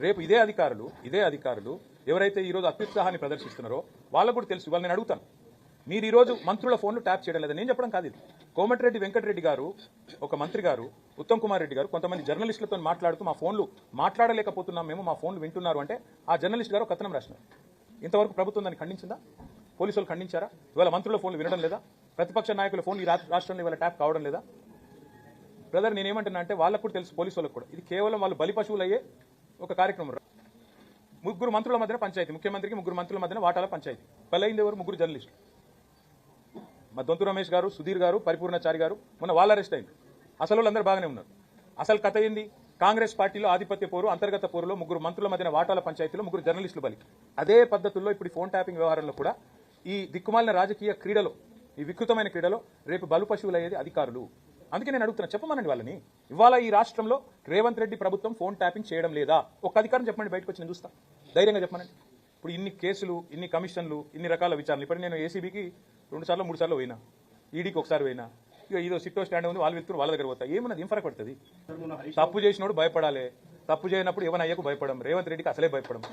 రేపు ఇదే అధికారులు ఎవరైతే ఈరోజు అత్యుత్సాహాన్ని ప్రదర్శిస్తున్నారో వాళ్ళకు కూడా తెలుసు. వాళ్ళు నేను అడుగుతాను, మీరు ఈరోజు మంత్రుల ఫోన్లు ట్యాప్ చేయడం లేదా? నేను చెప్పడం కాదు ఇది. కోమటిరెడ్డి వెంకటరెడ్డి గారు, ఒక మంత్రి గారు, ఉత్తమ్ కుమార్ రెడ్డి గారు కొంతమంది జర్నలిస్టులతో మాట్లాడుతూ మా ఫోన్లు మాట్లాడలేకపోతున్నాం మేము, మా ఫోన్లు వింటున్నారు అంటే ఆ జర్నలిస్ట్ గారు కథనం రాసినారు. ఇంతవరకు ప్రభుత్వం దాన్ని ఖండించిందా? పోలీసులు ఖండించారా? ఇవాళ మంత్రుల ఫోన్లు వినడం లేదా? ప్రతిపక్ష నాయకుల ఫోన్లు ఈ రాష్ట్రంలో ఇవాళ ట్యాప్ కావడం లేదా? బ్రదర్, నేనేమంటున్నా అంటే వాళ్ళకు కూడా తెలుసు, పోలీసు వాళ్ళకు కూడా, ఇది కేవలం వాళ్ళు బలి పశువులు అయ్యే ఒక కార్యక్రమం. ముగ్గురు మంత్రుల మధ్యన పంచాయతీ, ముఖ్యమంత్రికి ముగ్గురు మంత్రుల మధ్యన వాటాల పంచాయతీ. పల్లైంది ఎవరు? ముగ్గురు జర్నలిస్టులు. మా దొంతు రమేష్ గారు, సుధీర్ గారు, పరిపూర్ణచారి గారు, మొన్న వాళ్ళ అరెస్ట్ అయింది. అసలు వాళ్ళందరూ బాగానే ఉన్నారు. అసలు కథ ఏంది? కాంగ్రెస్ పార్టీలో ఆధిపత్య పోరు, అంతర్గత పోరులో ముగ్గురు మంత్రుల మధ్యన వాటాల పంచాయతీలో ముగ్గురు జర్నలిస్టులు బలి. అదే పద్ధతుల్లో ఇప్పుడు ఫోన్ ట్యాపింగ్ వ్యవహారంలో కూడా ఈ దిక్కుమాలిన రాజకీయ క్రీడలో, ఈ వికృతమైన క్రీడలో రేపు బలు పశువులు అయ్యేది అధికారులు. అందుకే నేను అడుగుతున్నా, చెప్పమనండి వాళ్ళని. ఇవాళ ఈ రాష్ట్రంలో రేవంత్ రెడ్డి ప్రభుత్వం ఫోన్ ట్యాపింగ్ చేయడం లేదా? ఒక్క అధికారం చెప్పండి, బయటకు వచ్చి నేను చూస్తా. ధైర్యంగా చెప్పమనండి. ఇప్పుడు ఇన్ని కేసులు, ఇన్ని కమిషన్లు, ఇన్ని రకాల విచారణలు. ఇప్పుడు నేను ఏసీబీకి 2 సార్లు 3 సార్లు పోయినా, ఈడీకి ఒకసారి పోయినా, ఇక ఇదో సిట్టో స్టాండ్ ఉంది, వాళ్ళు వెళ్తున్నారు, వాళ్ళ దగ్గర పోతా. ఏమన్నది? ఏం ఫరక పడుతుంది? తప్పు చేసినోడు భయపడాలి, తప్పు చేయనప్పుడు ఏమైనా అయ్యకు భయపడం. రేవంత్ రెడ్డికి అసలే భయపడం.